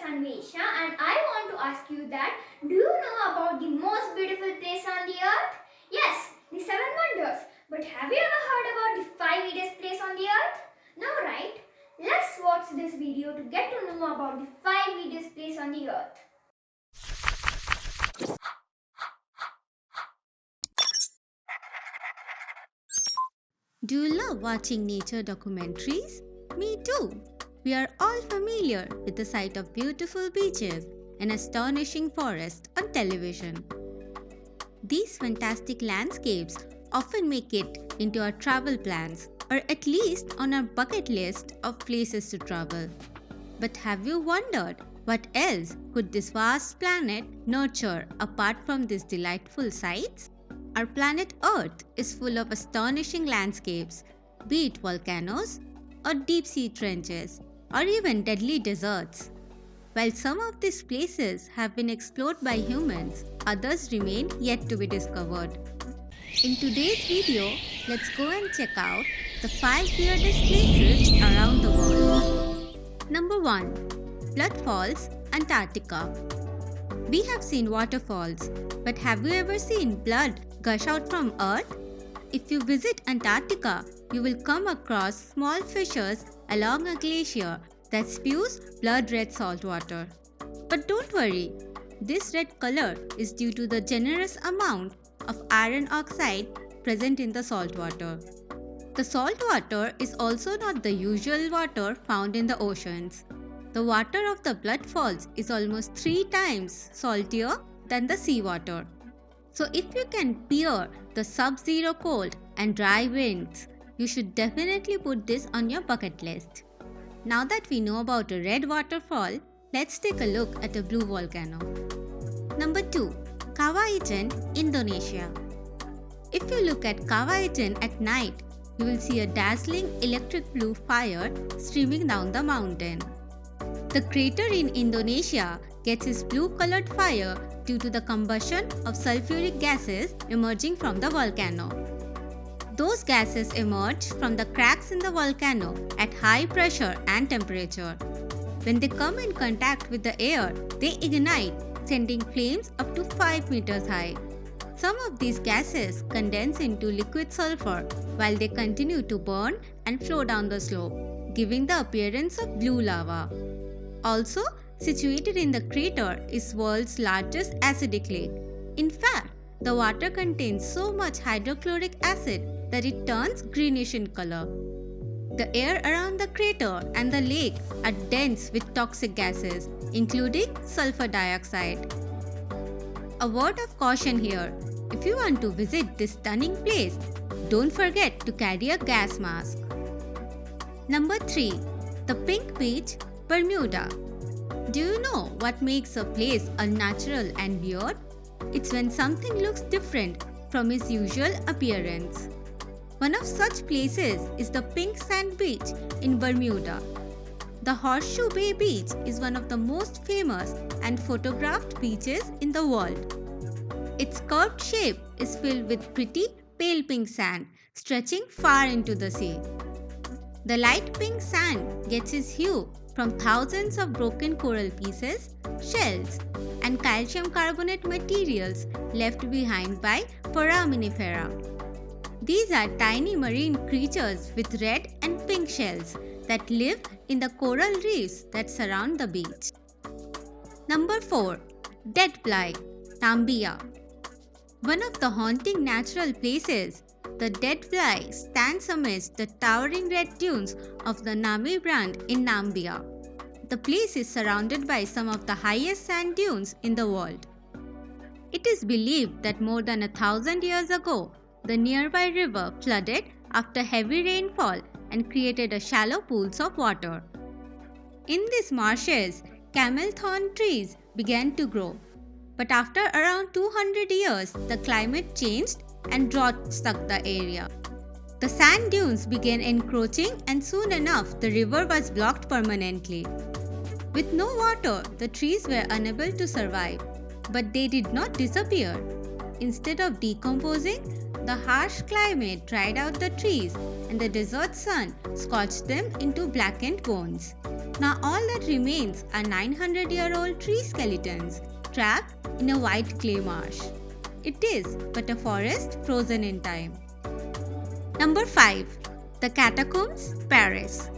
Sanvesha and I want to ask you that do you know about the most beautiful place on the earth? Yes, the seven wonders. But have you ever heard about the five weirdest place on the earth? No, right? Let's watch this video to get to know about the five weirdest place on the earth. Do you love watching nature documentaries? Me too. We are all familiar with the sight of beautiful beaches and astonishing forests on television. These fantastic landscapes often make it into our travel plans or at least on our bucket list of places to travel. But have you wondered what else could this vast planet nurture apart from these delightful sights? Our planet Earth is full of astonishing landscapes, be it volcanoes, or deep sea trenches, or even deadly deserts. While some of these places have been explored by humans, others remain yet to be discovered. In today's video, let's go and check out the 5 weirdest places around the world. Number 1. Blood Falls, Antarctica. We have seen waterfalls, but have you ever seen blood gush out from Earth? If you visit Antarctica, you will come across small fissures along a glacier that spews blood red salt water. But don't worry, this red color is due to the generous amount of iron oxide present in the salt water. The salt water is also not the usual water found in the oceans. The water of the blood falls is almost 3 times saltier than the seawater. So if you can bear the sub-zero cold and dry winds, you should definitely put this on your bucket list. Now that we know about a red waterfall, let's take a look at a blue volcano. Number 2. Kawah Ijen, Indonesia. If you look at Kawah Ijen at night, you will see a dazzling electric blue fire streaming down the mountain. The crater in Indonesia gets its blue-colored fire due to the combustion of sulfuric gases emerging from the volcano. Those gases emerge from the cracks in the volcano at high pressure and temperature. When they come in contact with the air, they ignite, sending flames up to 5 meters high. Some of these gases condense into liquid sulfur while they continue to burn and flow down the slope, giving the appearance of blue lava. Also, situated in the crater is world's largest acidic lake. In fact, the water contains so much hydrochloric acid that it turns greenish in color. The air around the crater and the lake are dense with toxic gases, including sulfur dioxide. A word of caution here, if you want to visit this stunning place, don't forget to carry a gas mask. Number 3. The Pink Beach, Bermuda. Do you know what makes a place unnatural and weird? It's when something looks different from its usual appearance. One of such places is the Pink Sand Beach in Bermuda. The Horseshoe Bay Beach is one of the most famous and photographed beaches in the world. Its curved shape is filled with pretty pale pink sand stretching far into the sea. The light pink sand gets its hue from thousands of broken coral pieces, shells, and calcium carbonate materials left behind by foraminifera. These are tiny marine creatures with red and pink shells that live in the coral reefs that surround the beach. Number 4. Dead Fly, Namibia. One of the haunting natural places, the Dead Fly stands amidst the towering red dunes of the Nami Brand in Namibia. The place is surrounded by some of the highest sand dunes in the world. It is believed that more than 1,000 years ago, the nearby river flooded after heavy rainfall and created a shallow pools of water. In these marshes, camel thorn trees began to grow. But after around 200 years, the climate changed and drought struck the area. The sand dunes began encroaching and soon enough the river was blocked permanently. With no water, the trees were unable to survive, but they did not disappear. Instead of decomposing, the harsh climate dried out the trees and the desert sun scorched them into blackened bones. Now all that remains are 900-year-old tree skeletons trapped in a white clay marsh. It is but a forest frozen in time. Number 5. The Catacombs, Paris.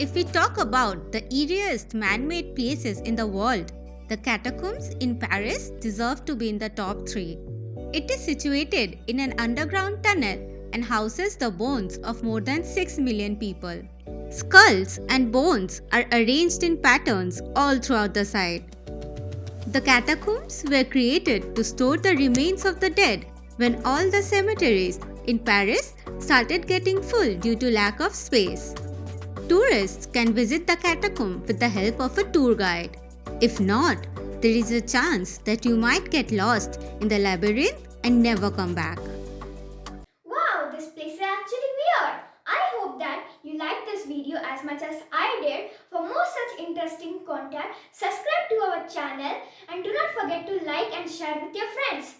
If we talk about the eeriest man-made places in the world, the Catacombs in Paris deserve to be in the top 3. It is situated in an underground tunnel and houses the bones of more than 6 million people. Skulls and bones are arranged in patterns all throughout the site. The catacombs were created to store the remains of the dead when all the cemeteries in Paris started getting full due to lack of space. Tourists can visit the catacomb with the help of a tour guide. If not, there is a chance that you might get lost in the labyrinth and never come back. Wow, this place is actually weird. I hope that you liked this video as much as I did. For more such interesting content, subscribe to our channel and do not forget to like and share with your friends.